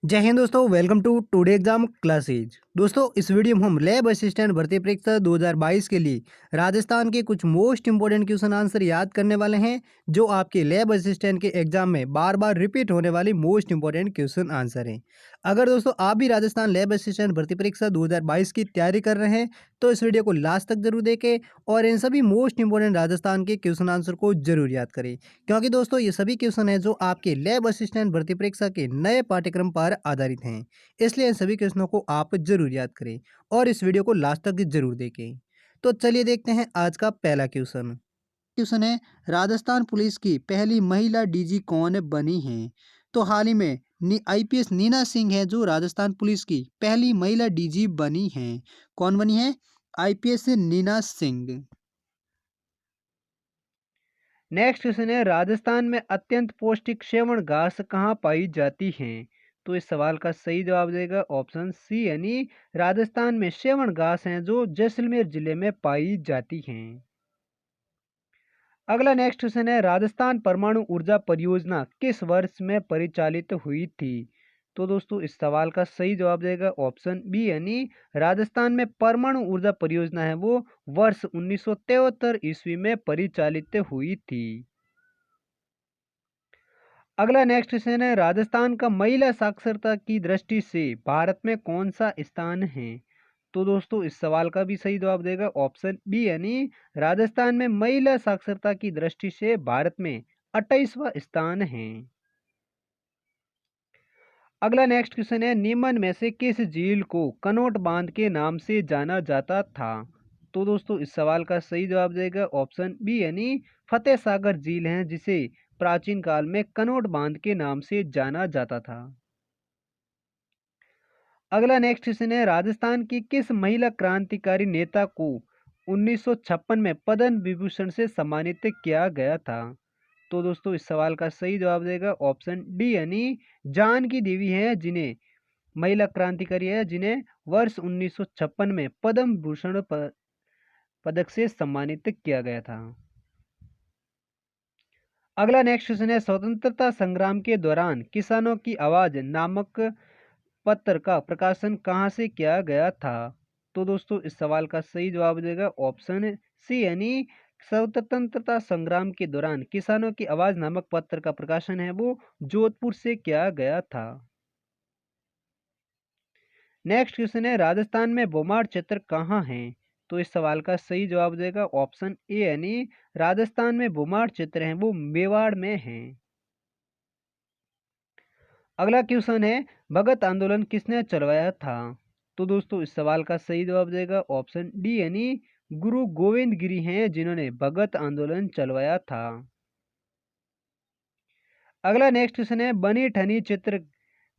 जय हिंद दोस्तों, welcome to today exam classes. दोस्तों, इस वीडियो में हम लैब असिस्टेंट भर्ती परीक्षा 2022 के लिए राजस्थान के कुछ मोस्ट इंपोर्टेंट क्वेश्चन आंसर याद करने वाले हैं, जो आपके लैब असिस्टेंट के एग्जाम में बार बार रिपीट होने वाली मोस्ट इंपोर्टेंट क्वेश्चन आंसर हैं। अगर दोस्तों आप भी राजस्थान लैब असिस्टेंट भर्ती परीक्षा 2022 की तैयारी कर रहे हैं, तो इस वीडियो को लास्ट तक जरूर देखें और इन सभी मोस्ट इंपोर्टेंट राजस्थान के क्वेश्चन आंसर को जरूर याद करें, क्योंकि दोस्तों ये सभी क्वेश्चन है जो आपके लैब असिस्टेंट भर्ती परीक्षा के नए पाठ्यक्रम पर आधारित हैं। इसलिए इन सभी क्वेश्चनों को आप जरूर याद करें और इस वीडियो को लास्ट तक जरूर देखें। तो चलिए देखते हैं आज का पहला क्वेश्चन। क्वेश्चन है, राजस्थान पुलिस की पहली महिला डीजी कौन बनी है? तो हाल ही में आईपीएस नीना सिंह है जो राजस्थान पुलिस की पहली महिला डीजी बनी है। कौन बनी है? IPS Neena Singh. Next question है, राजस्थान में अत्यंत पौष्टिक श्रवण घास कहाँ पाई जाती है? तो इस सवाल का सही जवाब देगा ऑप्शन सी, यानी राजस्थान में श्रवण घास हैं जो जैसलमेर जिले में पाई जाती हैं। अगला नेक्स्ट क्वेश्चन है, राजस्थान परमाणु ऊर्जा परियोजना किस वर्ष में परिचालित हुई थी? तो दोस्तों इस सवाल का सही जवाब देगा ऑप्शन बी, यानी राजस्थान में परमाणु ऊर्जा परियोजना है वो वर्ष 1973 ईस्वी में परिचालित हुई थी। अगला नेक्स्ट क्वेश्चन है, राजस्थान का महिला साक्षरता की दृष्टि से भारत में कौन सा स्थान है? तो दोस्तों इस सवाल का भी सही जवाब देगा ऑप्शन बी, यानी राजस्थान में महिला साक्षरता की दृष्टि से भारत में 28वां स्थान है। अगला नेक्स्ट क्वेश्चन है, निम्न में से किस झील को कनोट बांध के नाम से जाना जाता था? तो दोस्तों इस सवाल का सही जवाब देगा ऑप्शन बी, यानी फतेह सागर झील है जिसे प्राचीन काल में कनोट बांध के नाम से जाना जाता था। अगला नेक्स्ट क्वेश्चन है, राजस्थान की किस महिला क्रांतिकारी नेता को 1956 में पद्म विभूषण से सम्मानित किया गया था? तो दोस्तों इस सवाल का सही जवाब देगा ऑप्शन डी, यानी जानकी देवी है, जिन्हें महिला क्रांतिकारी है जिन्हें वर्ष 1956 में पद्म भूषण पदक से सम्मानित किया गया था। अगला नेक्स्ट क्वेश्चन है, स्वतंत्रता संग्राम के दौरान किसानों की आवाज नामक पत्र का प्रकाशन कहाँ से किया गया था? तो दोस्तों इस सवाल का सही जवाब देगा ऑप्शन सी, यानी स्वतंत्रता संग्राम के दौरान किसानों की आवाज नामक पत्र का प्रकाशन है वो जोधपुर से किया गया था। नेक्स्ट क्वेश्चन है, राजस्थान में बोमार क्षेत्र कहाँ है? तो इस सवाल का सही जवाब देगा ऑप्शन ए, यानी राजस्थान में बोमार क्षेत्र है वो मेवाड़ में है। अगला क्वेश्चन है, भगत आंदोलन किसने चलवाया था? तो दोस्तों इस सवाल का सही जवाब देगा ऑप्शन डी, यानी गुरु गोविंद गिरी हैं जिन्होंने भगत आंदोलन चलवाया था। अगला नेक्स्ट क्वेश्चन है, बनी ठनी चित्र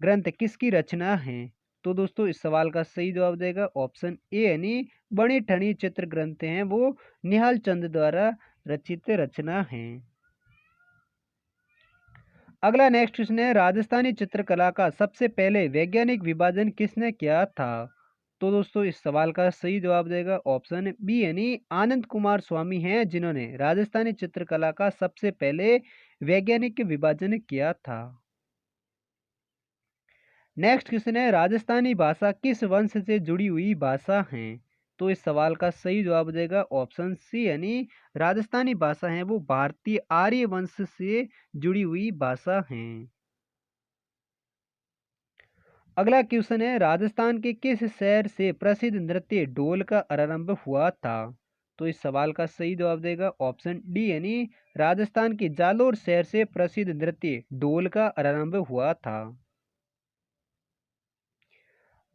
ग्रंथ किसकी रचना है? तो दोस्तों इस सवाल का सही जवाब देगा ऑप्शन ए, यानी बनी ठनी चित्र ग्रंथ हैं वो निहाल चंद द्वारा रचित रचना है। अगला नेक्स्ट क्वेश्चन है, राजस्थानी चित्रकला का सबसे पहले वैज्ञानिक विभाजन किसने किया था? तो दोस्तों इस सवाल का सही जवाब देगा ऑप्शन बी, यानी आनंद कुमार स्वामी हैं जिन्होंने राजस्थानी चित्रकला का सबसे पहले वैज्ञानिक विभाजन किया था। नेक्स्ट क्वेश्चन है, राजस्थानी भाषा किस वंश से जुड़ी हुई भाषा है? तो इस सवाल का सही जवाब देगा ऑप्शन सी, यानी राजस्थानी भाषा है वो भारतीय आर्य वंश से जुड़ी हुई भाषा है। अगला क्वेश्चन है, राजस्थान के किस शहर से प्रसिद्ध नृत्य ढोल का आरंभ हुआ था? तो इस सवाल का सही जवाब देगा ऑप्शन डी, यानी राजस्थान के जालोर शहर से प्रसिद्ध नृत्य ढोल का आरंभ हुआ था।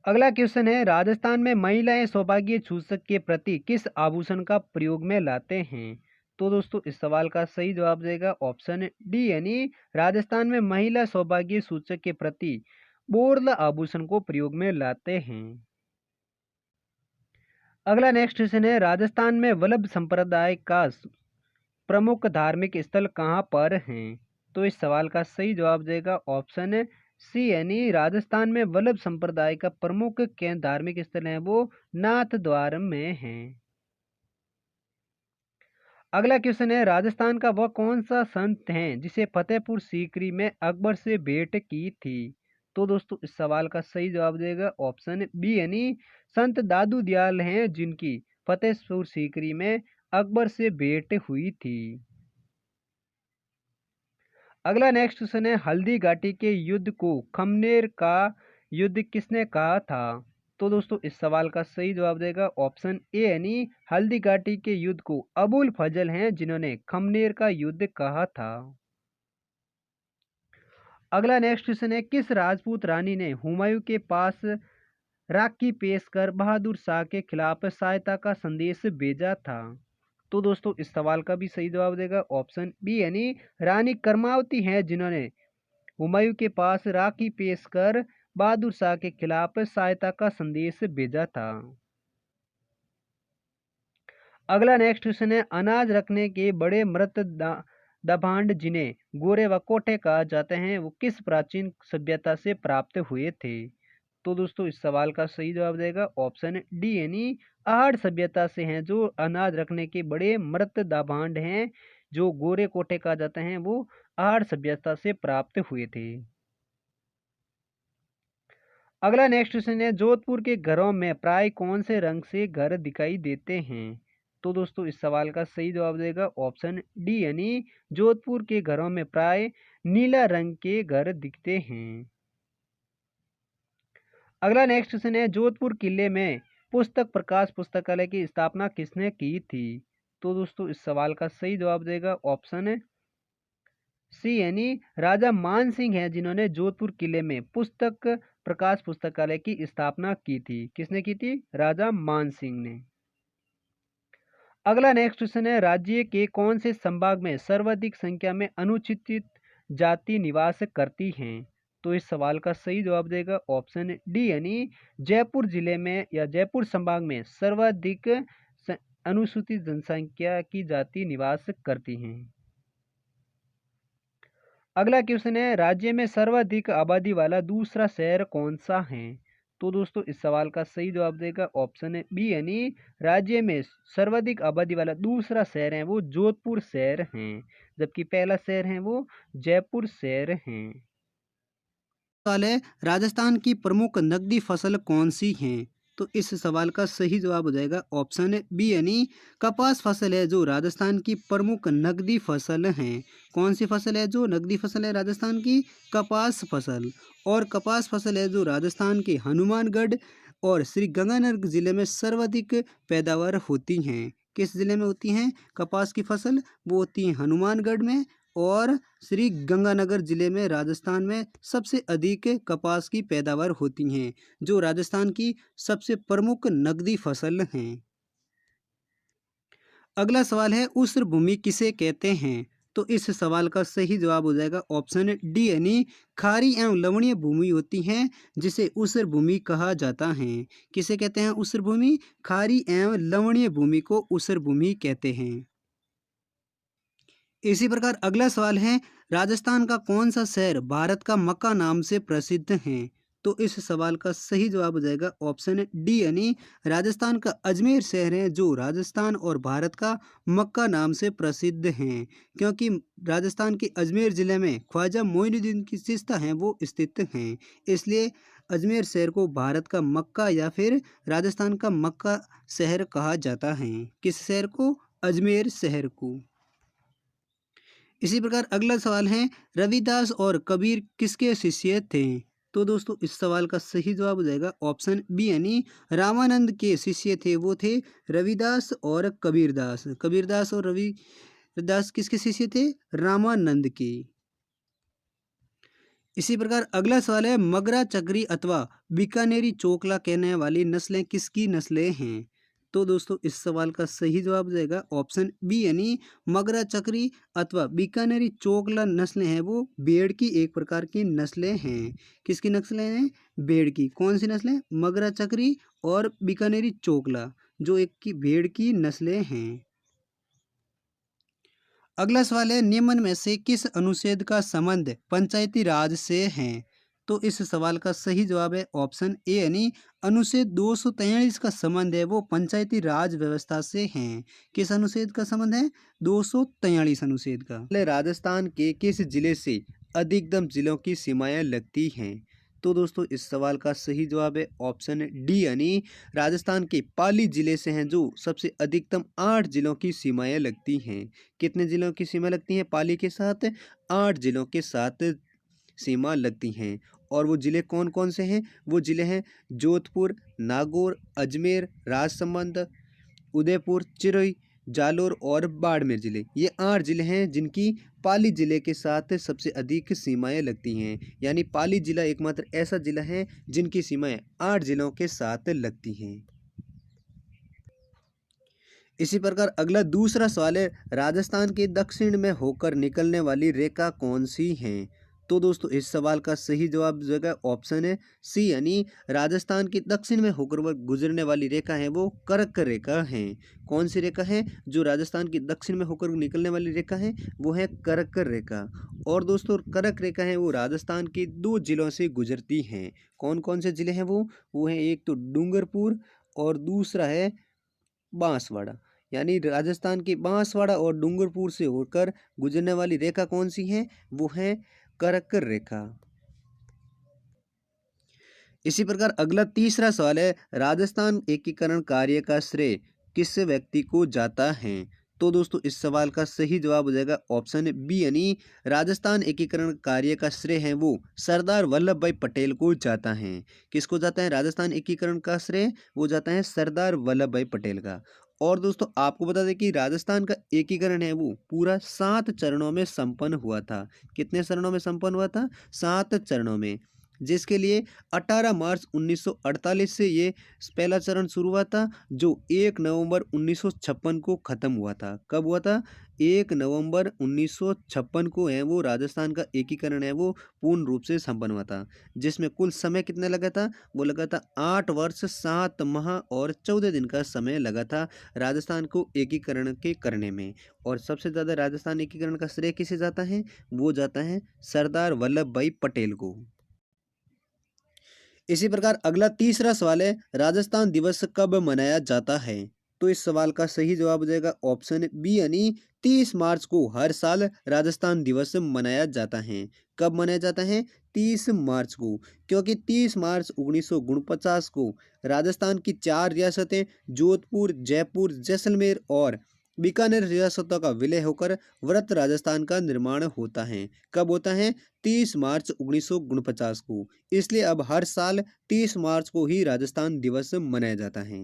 अगला क्वेश्चन है, राजस्थान में महिलाएं सौभाग्य सूचक के प्रति किस आभूषण का प्रयोग में लाते हैं? तो दोस्तों इस सवाल का सही जवाब देगा ऑप्शन डी, यानी राजस्थान में महिला सौभाग्य सूचक के प्रति बोर्ल आभूषण को प्रयोग में लाते हैं। अगला नेक्स्ट क्वेश्चन है, राजस्थान में वल्लभ संप्रदाय का प्रमुख धार्मिक स्थल कहाँ पर है? तो इस सवाल का सही जवाब देगा ऑप्शन सी, यानी राजस्थान में वल्लभ संप्रदाय का प्रमुख केंद्र धार्मिक स्थल है वो नाथ द्वार में है। अगला क्वेश्चन है, राजस्थान का वह कौन सा संत है जिसे फतेहपुर सीकरी में अकबर से भेंट की थी? तो दोस्तों इस सवाल का सही जवाब देगा ऑप्शन बी यानी संत दादू दयाल हैं, जिनकी फतेहपुर सीकरी में अकबर से भेंट हुई थी। अगला नेक्स्ट क्वेश्चन है, हल्दी घाटी के युद्ध को खमनेर का युद्ध किसने कहा था? तो दोस्तों इस सवाल का सही जवाब देगा ऑप्शन ए यानी हल्दी घाटी के युद्ध को अबुल फजल हैं, जिन्होंने खमनेर का युद्ध कहा था। अगला नेक्स्ट क्वेश्चन है, किस राजपूत रानी ने हुमायूं के पास राखी पेश कर बहादुर शाह के खिलाफ सहायता का संदेश भेजा था? तो दोस्तों इस सवाल का भी सही जवाब देगा ऑप्शन बी यानी रानी कर्मावती हैं, जिन्होंने हुमायूं के पास राखी पेश कर बहादुर शाह के खिलाफ सहायता का संदेश भेजा था। अगला नेक्स्ट क्वेश्चन है, अनाज रखने के बड़े मृत दभांड जिन्हें गोरे व कोठे कहा जाते हैं, वो किस प्राचीन सभ्यता से प्राप्त हुए थे? तो दोस्तों इस सवाल का सही जवाब देगा ऑप्शन डी यानी आहड़ सभ्यता से हैं। जो अनाज रखने के बड़े मृत दाभांड हैं, जो गोरे कोठे कहा जाते हैं, वो आहड़ सभ्यता से प्राप्त हुए थे। अगला नेक्स्ट क्वेश्चन है, जोधपुर के घरों में प्राय कौन से रंग से घर दिखाई देते हैं? तो दोस्तों इस सवाल का सही जवाब देगा ऑप्शन डी यानी जोधपुर के घरों में प्राय नीला रंग के घर दिखते हैं। अगला नेक्स्ट क्वेश्चन है, जोधपुर किले में पुस्तक प्रकाश पुस्तकालय की स्थापना किसने की थी? तो दोस्तों इस सवाल का सही जवाब देगा ऑप्शन सी यानी राजा मान सिंह है, जिन्होंने जोधपुर किले में पुस्तक प्रकाश पुस्तकालय की स्थापना की थी। किसने की थी? राजा मान सिंह ने। अगला नेक्स्ट क्वेश्चन है, राज्य के कौन से संभाग में सर्वाधिक संख्या में अनुसूचित जाति निवास करती हैं? तो इस सवाल का सही जवाब देगा ऑप्शन डी यानी जयपुर जिले में या जयपुर संभाग में सर्वाधिक अनुसूचित जनसंख्या की जाति निवास करती हैं। अगला क्वेश्चन है, राज्य में सर्वाधिक आबादी वाला दूसरा शहर कौन सा है? तो दोस्तों इस सवाल का सही जवाब देगा ऑप्शन बी यानी राज्य में सर्वाधिक आबादी वाला दूसरा शहर है वो जोधपुर शहर है, जबकि पहला शहर है वो जयपुर शहर है। सवाल है, राजस्थान की प्रमुख नकदी फसल कौन सी है? तो इस सवाल का सही जवाब हो जाएगा ऑप्शन बी यानी कपास फसल है, जो राजस्थान की प्रमुख नकदी फसल है। कौन सी फसल है जो नकदी फसल है राजस्थान की? कपास फसल। और कपास फसल है जो राजस्थान के हनुमानगढ़ और श्री गंगानगर जिले में सर्वाधिक पैदावार होती हैं। किस जिले में होती हैं कपास की फसल? वो होती है हनुमानगढ़ में और श्री गंगानगर जिले में राजस्थान में सबसे अधिक कपास की पैदावार होती हैं, जो राजस्थान की सबसे प्रमुख नकदी फसल हैं। अगला सवाल है, ऊसर भूमि किसे कहते हैं? तो इस सवाल का सही जवाब हो जाएगा ऑप्शन डी यानी खारी एवं लवणीय भूमि होती है, जिसे ऊसर भूमि कहा जाता है। किसे कहते हैं ऊसर भूमि? खारी एवं लवणीय भूमि को ऊसर भूमि कहते हैं। इसी प्रकार अगला सवाल है, राजस्थान का कौन सा शहर भारत का मक्का नाम से प्रसिद्ध है? तो इस सवाल का सही जवाब हो जाएगा ऑप्शन डी यानी राजस्थान का अजमेर शहर है, जो राजस्थान और भारत का मक्का नाम से प्रसिद्ध हैं, क्योंकि राजस्थान के अजमेर जिले में ख्वाजा मोइनुद्दीन की चिश्ता हैं वो स्थित हैं, इसलिए अजमेर शहर को भारत का मक्का या फिर राजस्थान का मक्का शहर कहा जाता है। किस शहर को? अजमेर शहर को। इसी प्रकार अगला सवाल है, रविदास और कबीर किसके शिष्य थे? तो दोस्तों इस सवाल का सही जवाब हो जाएगा ऑप्शन बी यानी रामानंद के शिष्य थे, वो थे रविदास और कबीरदास। कबीरदास और रविदास किसके शिष्य थे? रामानंद के। इसी प्रकार अगला सवाल है, मगरा चक्री अथवा बीकानेरी चोकला कहने वाली नस्लें किसकी नस्लें हैं? तो दोस्तों इस सवाल का सही जवाब हो जाएगा ऑप्शन बी यानी मगरा चक्री अथवा बीकानेरी चोकला नस्लें हैं वो भेड़ की एक प्रकार की नस्लें हैं। किसकी नस्लें हैं? भेड़ की। कौन सी नस्लें? मगरा चक्री और बीकानेरी चोकला, जो एक की भेड़ की नस्लें हैं। अगला सवाल है, निम्न में से किस अनुच्छेद का संबंध पंचायती राज से है? तो इस सवाल का सही जवाब है ऑप्शन ए यानी अनुच्छेद 243 का संबंध है वो पंचायती राज व्यवस्था से है। किस अनुच्छेद का संबंध है? 243 अनुच्छेद का। राजस्थान के किस जिले से अधिकतम जिलों की सीमाएं लगती हैं? तो दोस्तों इस सवाल का सही जवाब है ऑप्शन डी यानी राजस्थान के पाली जिले से हैं जो सबसे अधिकतम 8 जिलों की सीमाएं लगती हैं। कितने जिलों की सीमा लगती हैं पाली के साथ? 8 जिलों के साथ सीमा लगती हैं। और वो जिले कौन कौन से हैं? वो जिले हैं जोधपुर, नागौर, अजमेर, राजसमंद, उदयपुर, चिरई, जालोर और बाड़मेर जिले। ये 8 जिले हैं जिनकी पाली जिले के साथ सबसे अधिक सीमाएं लगती हैं। यानी पाली जिला एकमात्र ऐसा जिला है जिनकी सीमाएं 8 जिलों के साथ लगती हैं। इसी प्रकार अगला दूसरा सवाल है, राजस्थान के दक्षिण में होकर निकलने वाली रेखा कौन सी है? तो दोस्तों इस सवाल का सही जवाब जो है ऑप्शन है सी यानी राजस्थान के दक्षिण में होकर वह गुजरने वाली रेखा है वो कर्क रेखा है। कौन सी रेखा है जो राजस्थान के दक्षिण में होकर निकलने वाली रेखा है? वो है कर्क रेखा। और दोस्तों कर्क रेखा है वो राजस्थान के 2 जिलों से गुजरती हैं। कौन कौन से जिले हैं वो है एक तो डूंगरपुर और दूसरा है बांसवाड़ा। यानी राजस्थान के बांसवाड़ा और डूंगरपुर से होकर गुजरने वाली रेखा कौन सी है? वो है कर्क रेखा। इसी प्रकार अगला तीसरा सवाल है, राजस्थान एकीकरण कार्य का श्रेय किस व्यक्ति को जाता है? तो दोस्तों इस सवाल का सही जवाब हो जाएगा ऑप्शन बी यानी राजस्थान एकीकरण कार्य का श्रेय है वो सरदार वल्लभ भाई पटेल को जाता है। किसको जाता है राजस्थान एकीकरण का श्रेय? वो जाता है सरदार वल्लभ भाई पटेल का। और दोस्तों आपको बता दें कि राजस्थान का एकीकरण है वो पूरा 7 चरणों में संपन्न हुआ था। कितने चरणों में संपन्न हुआ था? 7 चरणों में। जिसके लिए 18 मार्च 1948 से ये पहला चरण शुरू हुआ था जो 1 नवंबर 1956 को ख़त्म हुआ था। कब हुआ था? 1 नवंबर 1956 को है वो राजस्थान का एकीकरण है वो पूर्ण रूप से संपन्न हुआ था। जिसमें कुल समय कितना लगा था? वो लगा था 8 वर्ष 7 माह और 14 दिन का समय लगा था राजस्थान को एकीकरण के करने में। और सबसे ज़्यादा राजस्थान एकीकरण का श्रेय किसे जाता है? वो जाता है सरदार वल्लभ भाई पटेल को। इसी प्रकार अगला तीसरा सवाल है, राजस्थान दिवस कब मनाया जाता है? तो इस सवाल का सही जवाब हो जाएगा ऑप्शन बी यानी 30 मार्च को हर साल राजस्थान दिवस मनाया जाता है। कब मनाया जाता है? 30 मार्च को। क्योंकि 30 मार्च 1949 को राजस्थान की 4 रियासतें जोधपुर, जयपुर, जैसलमेर और बीकानेर रियासतों का विलय होकर वृत्त राजस्थान का निर्माण होता है। कब होता है? 30 मार्च 1949 को। इसलिए अब हर साल 30 मार्च को ही राजस्थान दिवस मनाया जाता है।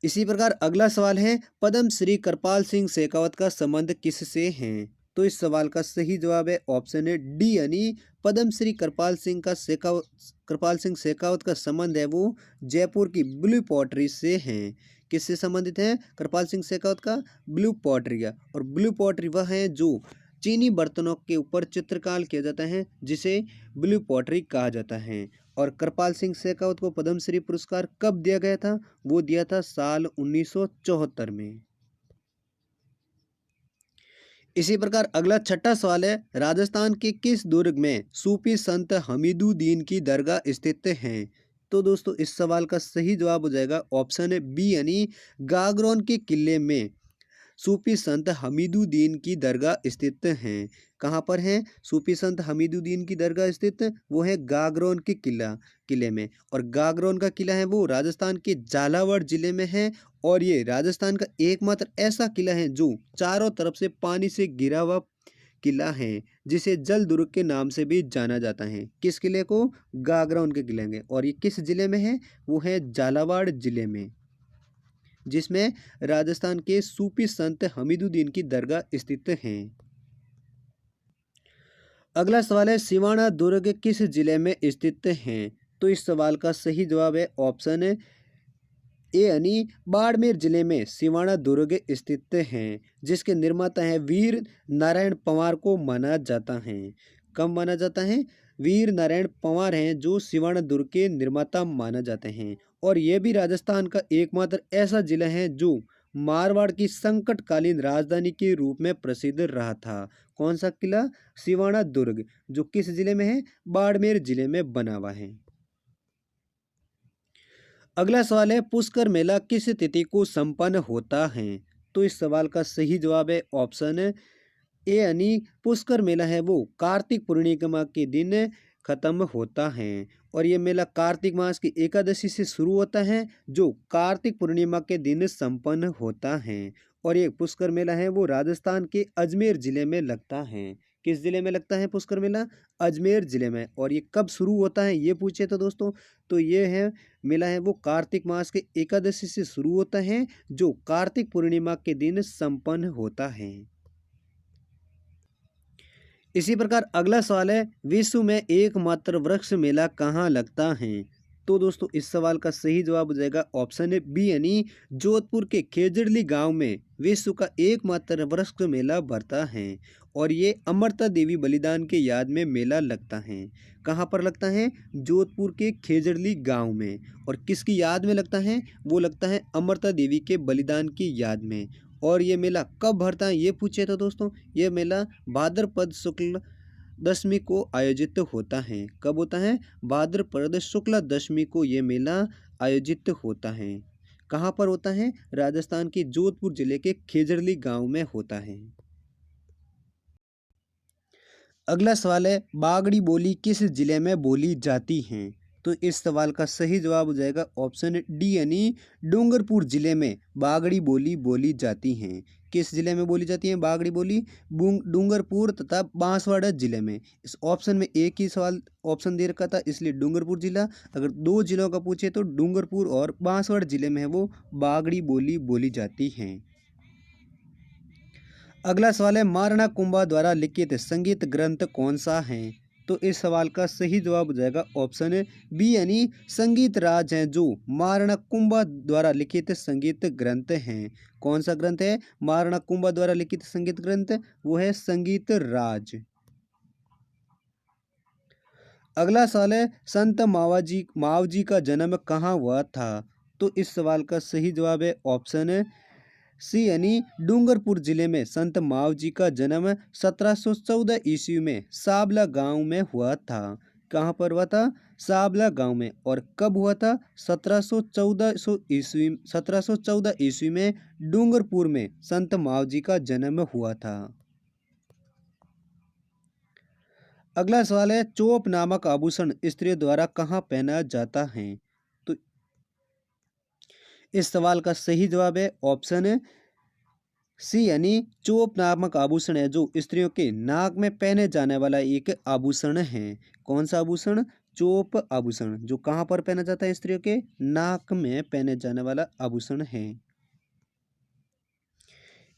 इसी प्रकार अगला सवाल है, पद्म श्री कृपाल सिंह शेखावत का संबंध किससे है? तो इस सवाल का सही जवाब है ऑप्शन है डी यानी पद्म श्री कृपाल सिंह शेखावत का संबंध है वो जयपुर की ब्लू पॉटरी से है। किससे संबंधित है? कृपाल सिंह शेखावत का ब्लू पॉटरी। और ब्लू पॉटरी वह है जो चीनी बर्तनों के ऊपर चित्रकार किया जाता है जिसे ब्लू पॉटरी कहा जाता है। और कृपाल सिंह शेखावत को पद्मश्री पुरस्कार कब दिया गया था? वो दिया था साल 1974 में। इसी प्रकार अगला छठा सवाल है, राजस्थान के किस दुर्ग में सूफी संत हमीदुद्दीन की दरगाह स्थित है? तो दोस्तों इस सवाल का सही जवाब हो जाएगा ऑप्शन बी यानी गागरोन के किले में सूफी संत हमीदुद्दीन की दरगाह स्थित हैं। कहाँ पर है सूफी संत हमीदुद्दीन की दरगाह स्थित? वो है गागरोन के किले में। और गागरोन का किला है वो राजस्थान के झालावाड़ जिले में है। और ये राजस्थान का एकमात्र ऐसा किला है जो चारों तरफ से पानी से घिरा हुआ किला है जिसे जल दुर्ग के नाम से भी जाना जाता है। किस किले को? गागरोन के किले में। और ये किस जिले में है? वो है झालावाड़ जिले में, जिसमें राजस्थान के सूफी संत हमीदुद्दीन की दरगाह स्थित हैं। अगला सवाल है, सिवाना दुर्ग किस जिले में स्थित हैं? तो इस सवाल का सही जवाब है ऑप्शन ए यानी बाड़मेर जिले में सिवाना दुर्ग स्थित हैं, जिसके निर्माता हैं वीर नारायण पंवार को माना जाता है। कब माना जाता है? वीर नारायण पंवार हैं जो सिवाना दुर्ग के निर्माता माना जाते हैं। और यह भी राजस्थान का एकमात्र ऐसा जिला है जो मारवाड़ की संकटकालीन राजधानी के रूप में प्रसिद्ध रहा था। कौन सा किला? सिवाना दुर्ग, जो किस जिले में है? बाड़मेर जिले में बना हुआ है। अगला सवाल है, पुष्कर मेला किस तिथि को संपन्न होता है? तो इस सवाल का सही जवाब है ऑप्शन ए यानी पुष्कर मेला है वो कार्तिक पूर्णिमा के दिन खत्म होता है। और ये मेला कार्तिक मास की एकादशी से शुरू होता है जो कार्तिक पूर्णिमा के दिन संपन्न होता है। और ये पुष्कर मेला है वो राजस्थान के अजमेर जिले में लगता है। किस जिले में लगता है पुष्कर मेला? अजमेर जिले में। और ये कब शुरू होता है ये पूछे तो दोस्तों, तो ये है मेला है वो कार्तिक मास के एकादशी से शुरू होता है जो कार्तिक पूर्णिमा के दिन संपन्न होता है। इसी प्रकार अगला सवाल है, विश्व में एकमात्र वृक्ष मेला कहाँ लगता है? तो दोस्तों इस सवाल का सही जवाब हो जाएगा ऑप्शन है बी, यानी जोधपुर के खेजड़ली गांव में विश्व का एकमात्र वृक्ष मेला भरता है। और ये अमृता देवी बलिदान के याद में मेला लगता है। कहाँ पर लगता है? जोधपुर के खेजड़ली गांव में। और किसकी याद में लगता है? वो लगता है अमृता देवी के बलिदान की याद में। और ये मेला कब भरता है ये पूछे तो दोस्तों, ये मेला भाद्रपद शुक्ल दशमी को आयोजित होता है। कब होता है? भाद्रपद शुक्ल दशमी को ये मेला आयोजित होता है। कहाँ पर होता है? राजस्थान के जोधपुर जिले के खेजड़ली गांव में होता है। अगला सवाल है, बागड़ी बोली किस जिले में बोली जाती है? तो इस सवाल का सही जवाब हो जाएगा ऑप्शन डी, यानी डूंगरपुर जिले में बागड़ी बोली बोली जाती हैं। किस जिले में बोली जाती है बागड़ी बोली? डूंगरपुर तथा बांसवाड़ा जिले में। इस ऑप्शन में एक ही सवाल ऑप्शन दे रखा था इसलिए डूंगरपुर जिला। अगर दो जिलों का पूछे तो डूंगरपुर और बांसवाड़ा जिले में है वो बागड़ी बोली बोली जाती हैं। अगला सवाल है, मारना कुंभा द्वारा लिखित संगीत ग्रंथ कौन सा है? तो इस सवाल का सही जवाब हो जाएगा ऑप्शन बी, यानी संगीत राज हैं जो मारना कुंभा द्वारा लिखित संगीत ग्रंथ हैं। कौन सा ग्रंथ है मारना कुंभा द्वारा लिखित संगीत ग्रंथ? वो है संगीत राज। अगला सवाल है, संत मावजी का जन्म कहाँ हुआ था? तो इस सवाल का सही जवाब है ऑप्शन सी, यानी डूंगरपुर जिले में संत मावजी का जन्म 1714 ईस्वी में साबला गांव में हुआ था। कहाँ पर हुआ था? साबला गांव में। और कब हुआ था? 1714 ईस्वी में डूंगरपुर में संत मावजी का जन्म हुआ था। अगला सवाल है, चोप नामक आभूषण स्त्रियों द्वारा कहाँ पहना जाता है? तो इस सवाल का सही जवाब है ऑप्शन सी, यानी चोप नामक आभूषण है जो स्त्रियों के नाक में पहने जाने वाला एक आभूषण है। कौन सा आभूषण? चोप आभूषण, जो कहाँ पर पहना जाता है? स्त्रियों के नाक में पहने जाने वाला आभूषण है।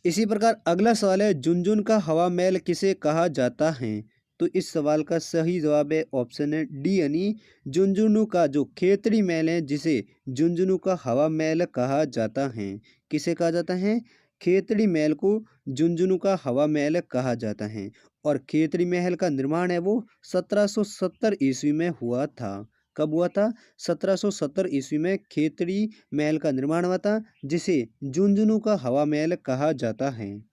इसी प्रकार अगला सवाल है, झुनझुन का हवा महल किसे कहा जाता है? तो इस सवाल का सही जवाब है ऑप्शन डी, यानी झुंझुनू का जो खेतड़ी महल है जिसे झुंझुनू का हवा महल कहा जाता है। किसे कहा जाता है? खेतड़ी महल को झुंझुनू का हवा महल कहा जाता है। और खेतड़ी महल का निर्माण है वो 1770 ईस्वी में हुआ था। कब हुआ था? 1770 ईस्वी में खेतड़ी महल का निर्माण हुआ था जिसे झुंझुनू का हवा महल कहा जाता है।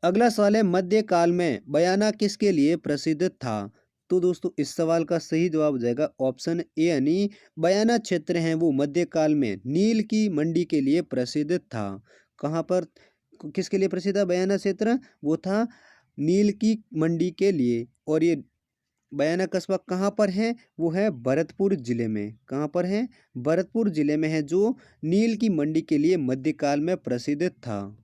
अगला सवाल है, मध्यकाल में बयाना किसके लिए प्रसिद्ध था? तो दोस्तों इस सवाल का सही जवाब हो जाएगा ऑप्शन ए, यानी बयाना क्षेत्र है वो मध्यकाल में नील की मंडी के लिए प्रसिद्ध था। कहाँ पर किसके लिए प्रसिद्ध है बयाना क्षेत्र? वो था नील की मंडी के लिए। और ये बयाना कस्बा कहाँ पर है? वो है भरतपुर जिले में। कहाँ पर है? भरतपुर जिले में है जो नील की मंडी के लिए मध्यकाल में प्रसिद्ध था।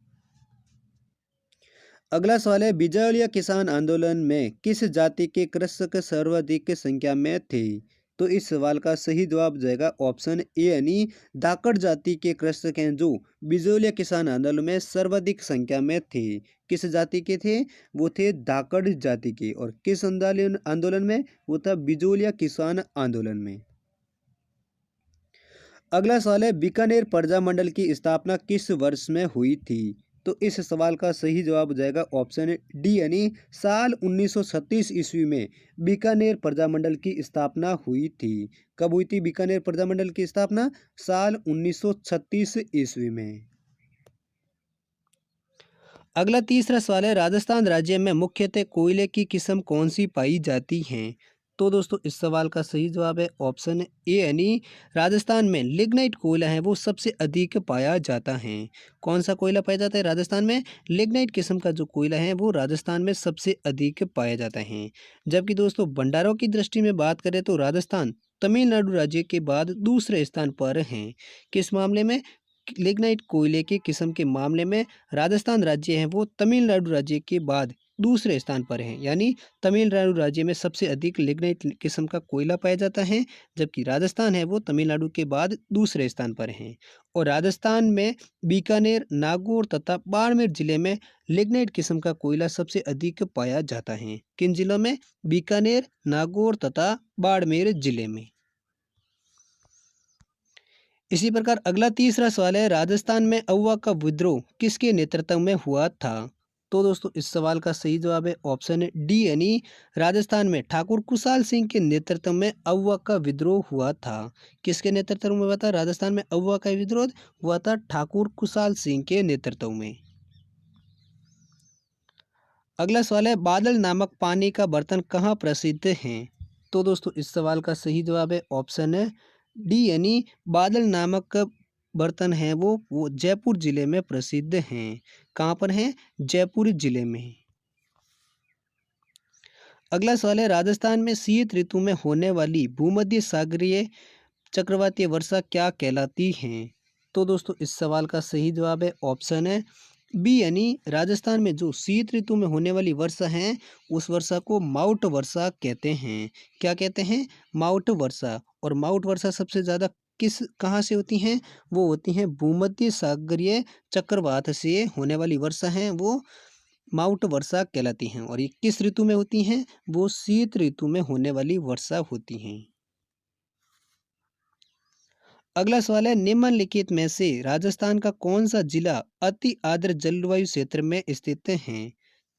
अगला सवाल है, बिजौलिया किसान आंदोलन में किस जाति के कृषक सर्वाधिक संख्या में थे? तो इस सवाल का सही जवाब जाएगा ऑप्शन ए, यानी धाकड़ जाति के कृषक हैं जो बिजौलिया किसान आंदोलन में सर्वाधिक संख्या में थे। किस जाति के थे? वो थे धाकड़ जाति के। और किस आंदोलन में? वो था बिजौलिया किसान आंदोलन में। अगला सवाल है, बीकानेर प्रजामंडल की स्थापना किस वर्ष में हुई थी? तो इस सवाल का सही जवाब हो जाएगा ऑप्शन डी, यानी साल 1936 ईस्वी में बीकानेर प्रजामंडल की स्थापना हुई थी। कब हुई थी बीकानेर प्रजामंडल की स्थापना? साल 1936 ईस्वी में। अगला तीसरा सवाल है, राजस्थान राज्य में मुख्यतः कोयले की किस्म कौन सी पाई जाती हैं? तो दोस्तों इस सवाल का सही जवाब है ऑप्शन ए यानी राजस्थान में लिग्नाइट कोयला है वो सबसे अधिक पाया जाता है। कौन सा कोयला पाया जाता है राजस्थान में? लिग्नाइट किस्म का जो कोयला है वो राजस्थान में सबसे अधिक पाया जाता है। जबकि दोस्तों भंडारों की दृष्टि में बात करें तो राजस्थान तमिलनाडु राज्य के बाद दूसरे स्थान पर है। किस मामले में? लिग्नाइट कोयले की किस्म के मामले में राजस्थान राज्य है वो तमिलनाडु राज्य के बाद दूसरे स्थान पर है। यानी तमिलनाडु राज्य में सबसे अधिक लिग्नाइट किस्म का कोयला पाया जाता है, जबकि राजस्थान है वो तमिलनाडु के बाद दूसरे स्थान पर है। और राजस्थान में बीकानेर, नागौर तथा बाड़मेर जिले में लिग्नाइट किस्म का कोयला सबसे अधिक पाया जाता है। किन जिलों में? बीकानेर, नागौर तथा बाड़मेर जिले में। इसी प्रकार अगला तीसरा सवाल है, राजस्थान में अव्वा का विद्रोह किसके नेतृत्व में हुआ था? तो दोस्तों इस सवाल का सही जवाब है ऑप्शन डी यानी राजस्थान में ठाकुर कुशाल सिंह के नेतृत्व में अव्वा का विद्रोह हुआ था। किसके नेतृत्व में हुआ था? राजस्थान में अव्वा का विद्रोह हुआ था ठाकुर कुशाल सिंह के नेतृत्व में। अगला सवाल है, बादल नामक पानी का बर्तन कहाँ प्रसिद्ध है? तो दोस्तों इस सवाल का सही जवाब है ऑप्शन डी यानी बादल नामक बर्तन है वो जयपुर जिले में प्रसिद्ध हैं। कहाँ पर हैं? जयपुर जिले में। अगला सवाल है, राजस्थान में शीत ऋतु में होने वाली भूमध्य सागरीय चक्रवातीय वर्षा क्या कहलाती है? तो दोस्तों इस सवाल का सही जवाब है ऑप्शन है बी यानी राजस्थान में जो शीत ऋतु में होने वाली वर्षा है उस वर्षा को माउट वर्षा कहते हैं। क्या कहते हैं? माउट वर्षा। और माउट वर्षा सबसे ज़्यादा किस कहाँ से होती हैं? वो होती हैं भूमध्य सागरीय चक्रवात से होने वाली वर्षा है वो माउट वर्षा कहलाती हैं। और ये किस ऋतु में होती हैं? वो शीत ऋतु में होने वाली वर्षा होती हैं। अगला सवाल है, निम्नलिखित में से राजस्थान का कौन सा जिला अति आर्द्र जलवायु क्षेत्र में स्थित है?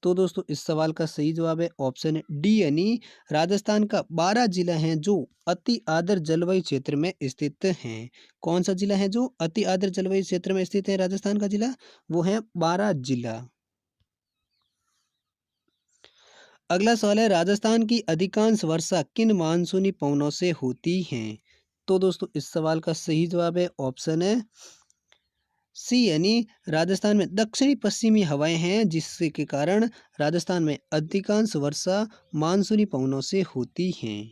तो दोस्तों इस सवाल का सही जवाब है ऑप्शन डी यानी राजस्थान का 12 जिला हैं जो अति आर्द्र जलवायु क्षेत्र में स्थित हैं। कौन सा जिला है जो अति आर्द्र जलवायु क्षेत्र में स्थित है? राजस्थान का जिला वो है 12 जिला। अगला सवाल है, राजस्थान की अधिकांश वर्षा किन मानसूनी पवनों से होती है? तो दोस्तों इस सवाल का सही जवाब है ऑप्शन है सी यानी राजस्थान में दक्षिणी पश्चिमी हवाएं हैं जिससे के कारण राजस्थान में अधिकांश वर्षा मानसूनी पवनों से होती हैं।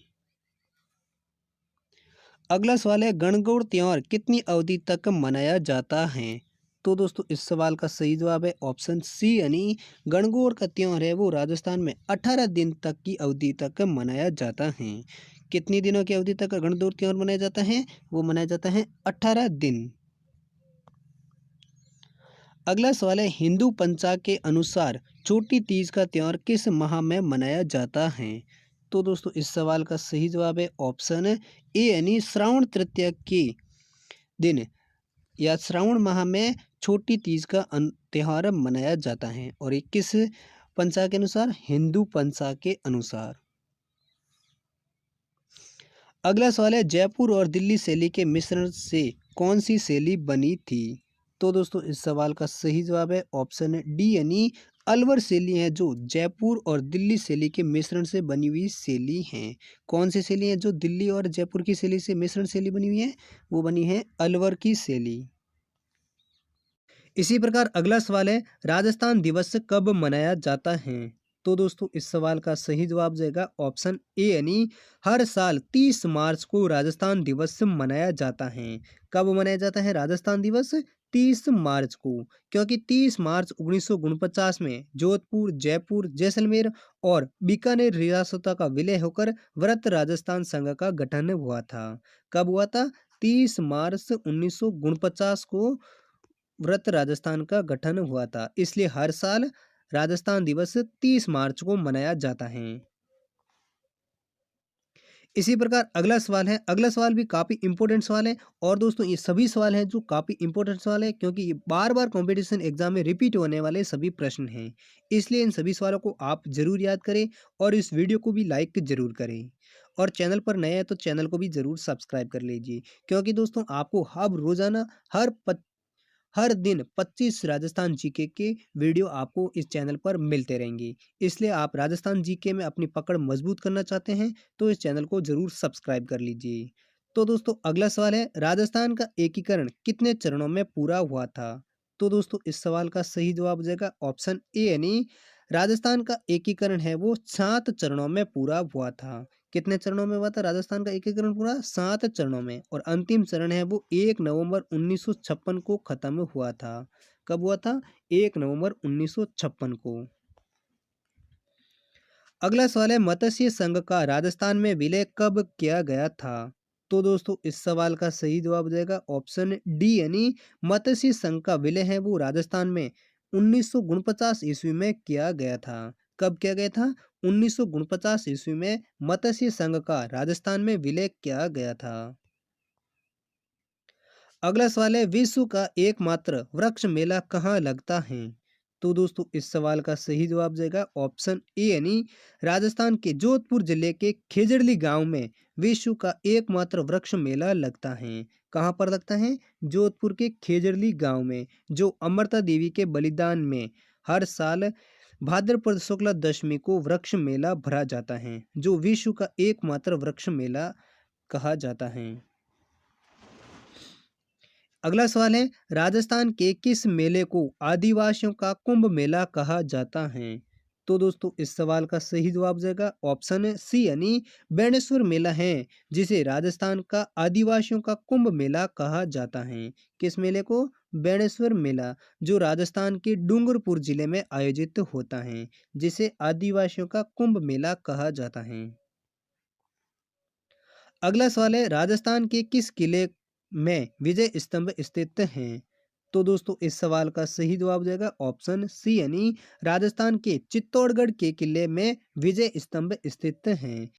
अगला सवाल है, गणगौर त्योहार कितनी अवधि तक मनाया जाता है? तो दोस्तों इस सवाल का सही जवाब है ऑप्शन सी यानी गणगौर का त्योहार है वो राजस्थान में 18 दिन तक की अवधि तक मनाया जाता है। कितनी दिनों की अवधि तक गणगौर त्योहार मनाया जाता है? वो मनाया जाता है 18 दिन। अगला सवाल है, हिंदू पंचांग के अनुसार छोटी तीज का त्योहार किस माह में मनाया जाता है? तो दोस्तों इस सवाल का सही जवाब है ऑप्शन ए यानी श्रावण तृतीया के दिन या श्रावण माह में छोटी तीज का त्योहार मनाया जाता है। और ये किस पंचांग के अनुसार? हिंदू पंचांग के अनुसार। अगला सवाल है, जयपुर और दिल्ली शैली के मिश्रण से कौन सी शैली बनी थी? तो दोस्तों इस सवाल का सही जवाब है ऑप्शन डी यानी अलवर शैली है जो जयपुर और दिल्ली शैली के मिश्रण से बनी हुई शैली है। कौन सी शैली है जो दिल्ली और जयपुर की शैली से मिश्रण शैली बनी हुई है? वो बनी है अलवर की शैली। इसी प्रकार अगला सवाल है, राजस्थान दिवस कब मनाया जाता है? तो दोस्तों इस सवाल का सही जवाब जाएगा ऑप्शन ए यानी हर साल 30 मार्च को राजस्थान दिवस मनाया जाता है। कब मनाया जाता है राजस्थान दिवस? 30 मार्च को। क्योंकि 30 मार्च 1949 में जोधपुर, जयपुर, जैसलमेर और बीकानेर रियासतों का विलय होकर वृत्त राजस्थान संघ का गठन हुआ था। कब हुआ था? 30 मार्च 1949 को वृत्त राजस्थान का गठन हुआ था। इसलिए हर साल राजस्थान दिवस 30 मार्च को मनाया जाता है। इसी प्रकार अगला सवाल है, अगला सवाल भी काफ़ी इंपॉर्टेंट सवाल है। और दोस्तों ये सभी सवाल हैं जो काफ़ी इंपॉर्टेंट सवाल है क्योंकि ये बार बार कंपटीशन एग्जाम में रिपीट होने वाले सभी प्रश्न हैं। इसलिए इन सभी सवालों को आप जरूर याद करें और इस वीडियो को भी लाइक जरूर करें। और चैनल पर नए हैं तो चैनल को भी जरूर सब्सक्राइब कर लीजिए क्योंकि दोस्तों आपको हर रोजाना हर हर दिन 25 राजस्थान जीके के वीडियो आपको इस चैनल पर मिलते रहेंगे। इसलिए आप राजस्थान जीके में अपनी पकड़ मजबूत करना चाहते हैं तो इस चैनल को ज़रूर सब्सक्राइब कर लीजिए। तो दोस्तों अगला सवाल है, राजस्थान का एकीकरण कितने चरणों में पूरा हुआ था? तो दोस्तों इस सवाल का सही जवाब हो जाएगा ऑप्शन ए, यानी राजस्थान का एकीकरण है वो 7 चरणों में पूरा हुआ था। कितने चरणों में हुआ था राजस्थान का एकीकरण पूरा? 7 चरणों में। और अंतिम चरण है वो 1 नवंबर 1956 को खत्म हुआ था। कब हुआ था? 1 नवंबर 1956 को। अगला सवाल है, मत्स्य संघ का राजस्थान में विलय कब किया गया था? तो दोस्तों इस सवाल का सही जवाब हो जाएगा ऑप्शन डी, यानी मत्स्य संघ का विलय है वो राजस्थान में 1949 ईस्वी में किया गया था। कब किया गया था? 1949 ईस्वी में मत्स्य संघ का राजस्थान में विलय किया गया था। अगला सवाल है, विश्व का एकमात्र वृक्ष मेला कहाँ लगता है? तो दोस्तों इस सवाल का सही जवाब जाएगा ऑप्शन ए, यानी राजस्थान के जोधपुर जिले के खेजड़ली गांव में विश्व का एकमात्र वृक्ष मेला लगता है। कहाँ पर लगता है? जोधपुर के खेजड़ली गांव में, जो अमृता देवी के बलिदान में हर साल भाद्रपद शुक्ला दशमी को वृक्ष मेला भरा जाता है, जो विश्व का एकमात्र वृक्ष मेला कहा जाता है। अगला सवाल है, राजस्थान के किस मेले को आदिवासियों का कुंभ मेला कहा जाता है? तो दोस्तों इस सवाल का सही जवाब जाएगा ऑप्शन सी, यानी बेणेश्वर मेला है जिसे राजस्थान का आदिवासियों का कुंभ मेला कहा जाता है। किस मेले को? बेणेश्वर मेला, जो राजस्थान के डूंगरपुर जिले में आयोजित होता है, जिसे आदिवासियों का कुंभ मेला कहा जाता है। अगला सवाल है, राजस्थान के किस किले में विजय स्तंभ स्थित हैं? तो दोस्तों इस सवाल का सही जवाब जाएगा ऑप्शन सी, यानी राजस्थान के चित्तौड़गढ़ के किले में विजय स्तंभ स्थित हैं।